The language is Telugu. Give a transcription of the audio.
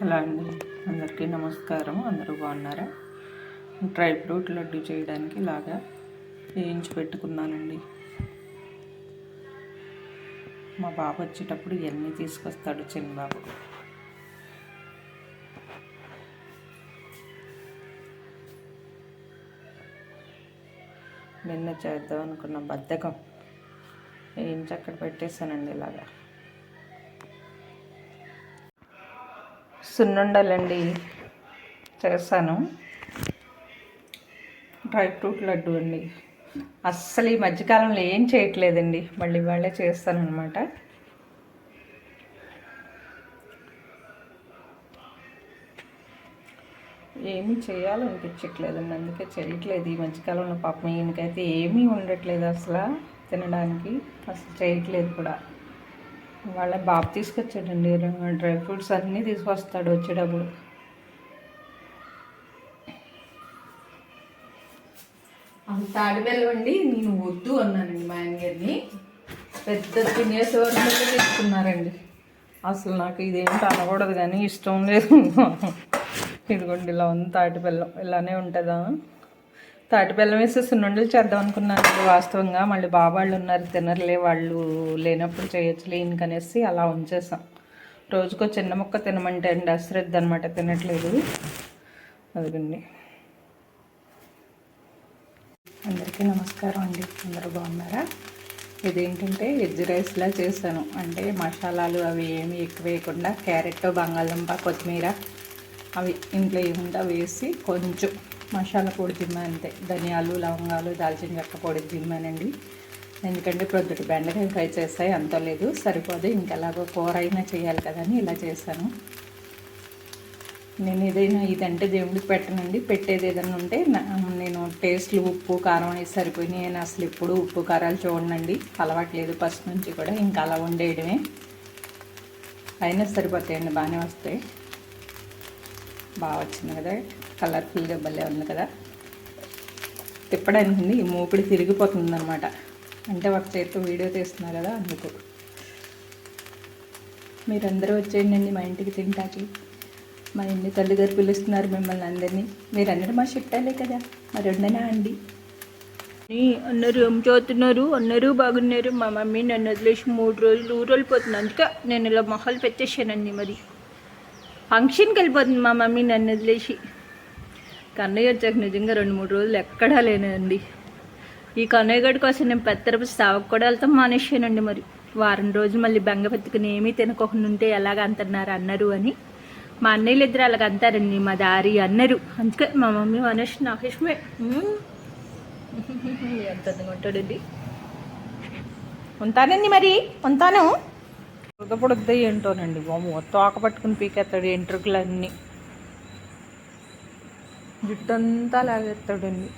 హలో అండి, అందరికీ నమస్కారం. అందరూ బాగున్నారా? డ్రై ఫ్రూట్ లడ్డు చేయడానికి ఇలాగా వేయించి పెట్టుకున్నానండి. మా బాబు వచ్చేటప్పుడు ఇవన్నీ తీసుకొస్తాడు, చిన్న బాబు. నిన్న చేద్దాం అనుకున్న బద్ధకం వేయించి అక్కడ పెట్టేశానండి. ఇలాగా సున్నుండలండి చేస్తాను. డ్రై ఫ్రూట్ లడ్డు అండి. అస్సలు ఈ మధ్యకాలంలో ఏం చేయట్లేదండి, మళ్ళీ వాళ్ళే చేస్తాను అనమాట. ఏమీ చేయాలనిపించట్లేదండి, అందుకే చేయట్లేదు ఈ మధ్యకాలంలో. పాపం ఈయనకైతే ఏమీ ఉండట్లేదు అసలు తినడానికి, అసలు చేయట్లేదు కూడా. వాళ్ళ బాబు తీసుకొచ్చాడండి డ్రై ఫ్రూట్స్ అన్నీ తీసుకొస్తాడు వచ్చేటప్పుడు. అంత ఆడబెల్లం అండి, నేను వద్దు అన్నానండి మా ఆయన గారిని. పెద్ద తినేసేవారు తీసుకున్నారండి. అసలు నాకు ఇదేంటి అనకూడదు కానీ ఇష్టం లేదు. ఇదిగోండి ఇలా ఉంది తాటిబెల్లం, ఇలానే ఉంటుందా? తాటిబెల్లం వేసి సున్నుండలు చేద్దాం అనుకున్నాను వాస్తవంగా. మళ్ళీ బాబాళ్ళు ఉన్నారు, తినరులే, వాళ్ళు లేనప్పుడు చేయొచ్చులే ఇంకనేసి అలా ఉంచేసాం. రోజుకో చిన్న ముక్క తినమంటే అండి అశ్రద్ధ అనమాట, తినట్లేదు. అదిగండి. అందరికీ నమస్కారం అండి, అందరూ బాగున్నారా? ఇదేంటంటే వెజ్ రైస్లా చేశాను. అంటే మసాలాలు అవి ఏమి ఎక్కువ వేయకుండా క్యారెట్, బంగాళదుంప, కొత్తిమీర అవి ఇంట్లో ఏముందా వేసి కొంచెం మసాలా పొడి జిమ్మ, అంతే. ధనియాలు, లవంగాలు, దాల్చిన చెక్క పొడి జిమ్మానండి. ఎందుకంటే ప్రొద్దుటి బెండకాయ ఫ్రై చేస్తాయి, అంత లేదు, సరిపోదు. ఇంకెలాగో కూర అయినా చేయాలి కదా అని ఇలా చేశాను. నేను ఏదైనా ఇదంటే దేవుడికి పెట్టనండి. పెట్టేది ఏదైనా ఉంటే నేను టేస్ట్లు ఉప్పు కారం అనేది సరిపోయినాయి. నేను అసలు ఎప్పుడు ఉప్పు కారాలు చూడనండి, అలవాట్లేదు ఫస్ట్ నుంచి కూడా. ఇంకా అలా వండేయడమే. అయినా సరిపోతాయండి, బాగానే వస్తాయి. బాగా వచ్చింది కదా, కలర్ఫుల్గా భలే ఉంది కదా. తిప్పడానికి ఈ మూపిడి తిరిగిపోతుంది అనమాట. అంటే ఒక చేతితో వీడియో తీస్తున్నారు కదా, అందుకు. మీరందరూ వచ్చేయండి మా ఇంటికి తింటాకి. మా ఇంటి తల్లిగారు పిలుస్తున్నారు మిమ్మల్ని అందరినీ. మీరందరూ మా చుట్టాలే కదా, మరి ఉండనా అండి? అన్నారు ఏం చదువుతున్నారు, అన్నారు బాగున్నారు. మా మమ్మీ నన్ను వదిలేసి 3 రోజులు ఊరు వెళ్ళిపోతుంది. అందుకే నేను ఇలా మొహాలు పెట్టేశానండి. మరి ఫంక్షన్కి వెళ్ళిపోతుంది మా మమ్మీ నన్ను వదిలేసి. కన్నయ్య వచ్చాక నిజంగా 2-3 రోజులు ఎక్కడా లేనండి. ఈ కన్నయ్య గడి కోసం నేను పెద్దరపు సావకు కూడా వెళ్తాం మానేసానండి. మరి వారం రోజులు మళ్ళీ బెంగ పెట్టుకుని ఏమీ తినకోకుండా ఉంటే ఎలాగ అంటున్నారు అన్నారు అని మా అన్నయ్యలు ఇద్దరు అలాగ అంటారండి, మా దారి అన్నారు. అందుకే మా మమ్మీ అనేసి నాకు ఇష్టమే. ఎంత అందంగా ఉంటాడండి. ఉంటానండి, మరి ఉంటాను. పొద్దు ఏంటోనండి బాబు, తోక పట్టుకుని పీకేస్తాడు ఎంట్రుకలన్నీ, జుట్టంతా లాగేస్తాడండి.